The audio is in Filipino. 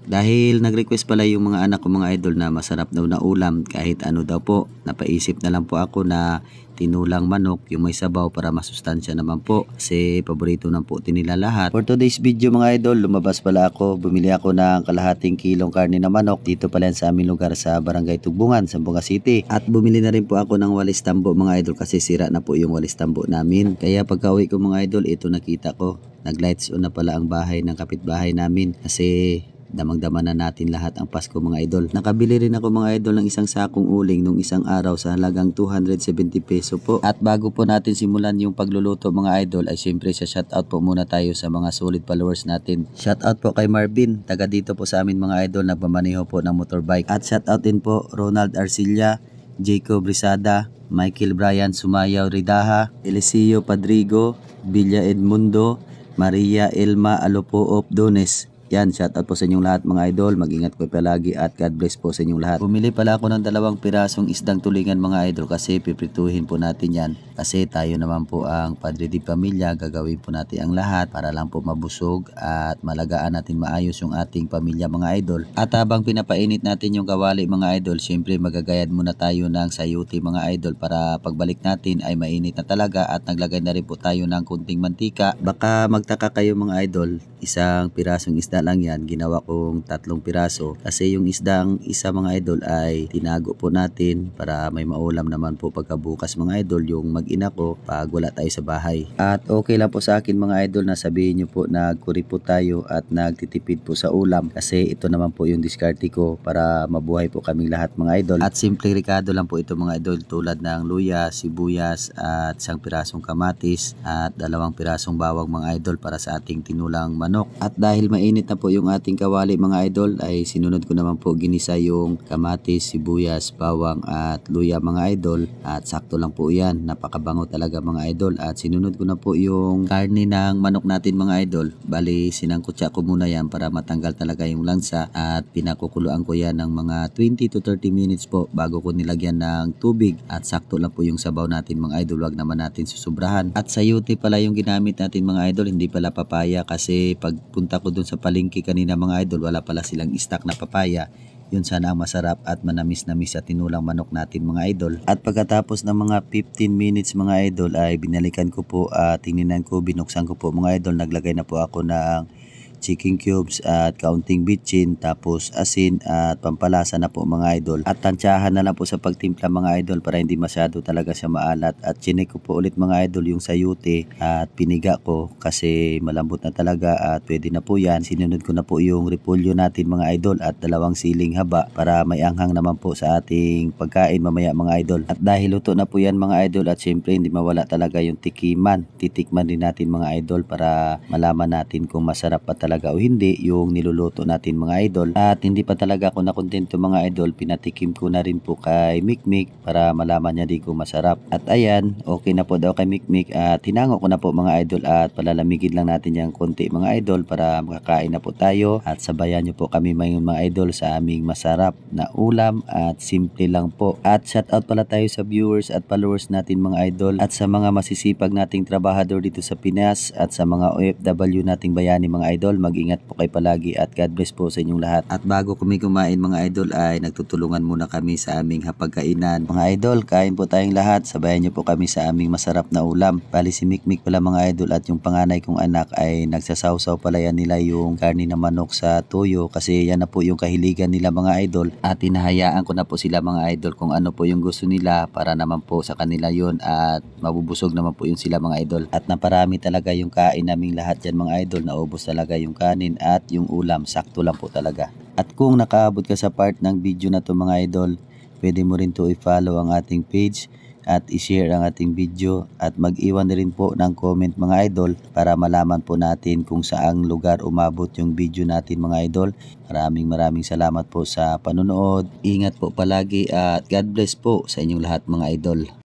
Dahil nag-request pala yung mga anak ko mga idol na masarap daw na ulam kahit ano daw po. Napaisip na lang po ako na tinulang manok yung may sabaw para masustansya naman po kasi paborito na po nila lahat. For today's video mga idol, lumabas pala ako. Bumili ako ng kalahating kilong karne na manok dito pala yan sa aming lugar sa Barangay Tugbungan, Zamboanga City. At bumili na rin po ako ng walis tambo mga idol kasi sira na po yung walis tambo namin. Kaya pagka-uwi ko mga idol, ito nakita ko. Nag-lights on na pala ang bahay ng kapitbahay namin kasi damang-dama na natin lahat ang Pasko mga idol. Nakabili rin ako mga idol ng isang sakong uling nung isang araw sa halagang 270 peso po. At bago po natin simulan yung pagluluto mga idol ay syempre sa shoutout po muna tayo sa mga solid followers natin. Shoutout po kay Marvin, taga dito po sa amin mga idol, nagmamaneho po ng motorbike. At shoutout din po Ronald Arcilla, Jacob Rizada, Michael Brian Sumayaw Ridaha, Eliseo Padrigo, Villa Edmundo, Maria Elma Alopoop Dones. Yan, shoutout po sa inyong lahat mga idol. Mag-ingat po palagi at God bless po sa inyong lahat. Bumili pala ako ng 2 pirasong isdang tulingan mga idol kasi piprituhin po natin yan. Kasi tayo naman po ang padre di pamilya, gagawin po natin ang lahat para lang po mabusog at malagaan natin maayos yung ating pamilya mga idol. At habang pinapainit natin yung kawali mga idol, syempre magagayad muna tayo ng sayuti mga idol para pagbalik natin ay mainit na talaga at naglagay na rin po tayo ng kunting mantika. Baka magtaka kayo mga idol, isang pirasong isda lang yan, ginawa kong 3 piraso kasi yung isdang isa mga idol ay tinago po natin para may maulam naman po pagkabukas mga idol yung mag-ina ko pag wala tayo sa bahay. At okay lang po sa akin mga idol na sabihin nyo po nagkuri po tayo at nagtitipid po sa ulam kasi ito naman po yung diskarte ko para mabuhay po kaming lahat mga idol. At simple ricado lang po ito mga idol tulad ng luya, sibuyas at 1 pirasong kamatis at 2 pirasong bawang mga idol para sa ating tinulang manok. At dahil mainit na po yung ating kawali mga idol ay sinunod ko naman po ginisa yung kamatis, sibuyas, bawang at luya mga idol at sakto lang po yan, napakabango talaga mga idol. At sinunod ko na po yung karne ng manok natin mga idol, bali sinangkutsa ko muna yan para matanggal talaga yung lansa at pinakukuluan ko yan ng mga 20 to 30 minutes po bago ko nilagyan ng tubig at sakto lang po yung sabaw natin mga idol, wag naman natin susubrahan. At sayuti pala yung ginamit natin mga idol, hindi pala papaya kasi pagpunta ko dun sa palengke kanina mga idol, wala pala silang stock na papaya. Yun sana ang masarap at manamis-namis sa tinulang manok natin mga idol. At pagkatapos ng mga 15 minutes mga idol ay binalikan ko po at tingnan ko, binuksan ko po mga idol. Naglagay na po ako ng chicken cubes at kaunting bitchin, tapos asin at pampalasa na po mga idol. At tansyahan na lang po sa pagtimpla mga idol para hindi masyado talaga siya maalat. At chinek ko po ulit mga idol yung sayute at piniga ko kasi malambot na talaga at pwede na po yan. Sinunod ko na po yung repolyo natin mga idol at 2 siling haba para may anghang naman po sa ating pagkain mamaya mga idol. At dahil luto na po yan mga idol at syempre hindi mawala talaga yung tikiman. Titikman din natin mga idol para malaman natin kung masarap pa talaga o hindi yung niluluto natin mga idol. At hindi pa talaga ako nakontento mga idol, pinatikim ko na rin po kay Mikmik para malaman niya din kung masarap. At ayan, okay na po daw kay Mikmik at hinango ko na po mga idol at palalamigin lang natin yung konti mga idol para makakain na po tayo at sabayan nyo po kami mga idol sa aming masarap na ulam at simple lang po. At shoutout pala tayo sa viewers at followers natin mga idol at sa mga masisipag nating trabahador dito sa Pinas at sa mga OFW nating bayani mga idol. Mag-ingat po kayo palagi at God bless po sa inyong lahat. At bago kami kumain mga idol ay nagtutulungan muna kami sa aming hapagkainan. Mga idol, kain po tayong lahat. Sabayan niyo po kami sa aming masarap na ulam. Bali si Mikmik pala mga idol at yung panganay kong anak ay nagsasawsaw pala yan nila yung karne na manok sa tuyo kasi yan na po yung kahiligan nila mga idol. At hinahayaan ko na po sila mga idol kung ano po yung gusto nila para naman po sa kanila yun at mabubusog naman po yung sila mga idol. At naparami talaga yung kain naming lahat yan mga idol, naubos talaga yung kanin at yung ulam, sakto lang po talaga. At kung nakaabot ka sa part ng video na to mga idol, pwede mo rin to i-follow ang ating page at i-share ang ating video at mag-iwan na rin po ng comment mga idol para malaman po natin kung saang lugar umabot yung video natin mga idol. Maraming salamat po sa panonood. Ingat po palagi at God bless po sa inyong lahat mga idol.